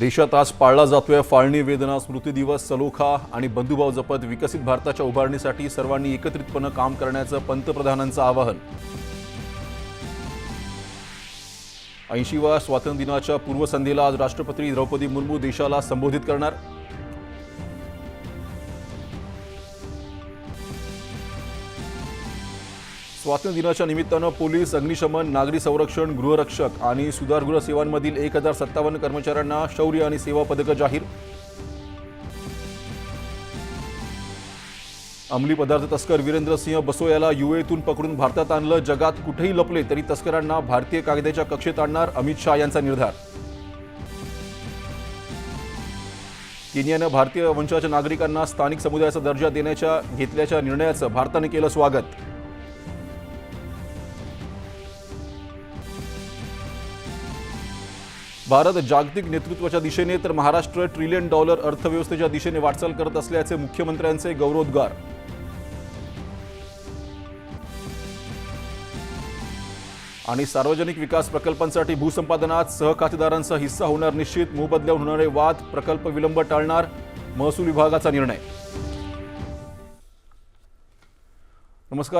देशात आज पाळला जातोय फाळणी वेदना स्मृती दिवस. सलोखा आणि बंधुभाव जपत विकसित भारताच्या उभारणीसाठी सर्वांनी एकत्रितपणे काम करण्याचं पंतप्रधानांचं आवाहन. 80व्या स्वातंत्र्य दिनाच्या पूर्वसंध्येला आज राष्ट्रपती द्रौपदी मुर्मू देशाला संबोधित करणार. स्वातंत्र्य दिनाच्या निमित्तानं पोलीस, अग्निशमन, नागरी संरक्षण, गृहरक्षक आणि सुधारगृह सेवांमधील 1057 कर्मचाऱ्यांना शौर्य आणि सेवा पदक जाहीर. अंमली पदार्थ तस्कर वीरेंद्र सिंह बसो याला यूएतून पकडून भारतात आणलं. जगात कुठेही लपले तरी तस्करांना भारतीय कायद्याच्या कक्षेत आणणार, अमित शाह यांचा निर्धार. केनियानं भारतीय वंशाच्या नागरिकांना स्थानिक समुदायाचा दर्जा देण्याच्या घेतल्याच्या निर्णयाचं भारताने केलं स्वागत. भारत जागतिक नेतृत्वाच्या दिशेने तर महाराष्ट्र $1 ट्रिलियन अर्थव्यवस्थेच्या दिशेने वाटचाल करत असल्याचे मुख्यमंत्र्यांचे गौरवोद्गार. आणि सार्वजनिक विकास प्रकल्पांसाठी भूसंपादनात सहखातेदारांचा हिस्सा होणार निश्चित. मोबदल्यावर होणारे वाद, प्रकल्प विलंब टाळणार, महसूल विभागाचा निर्णय. नमस्कार.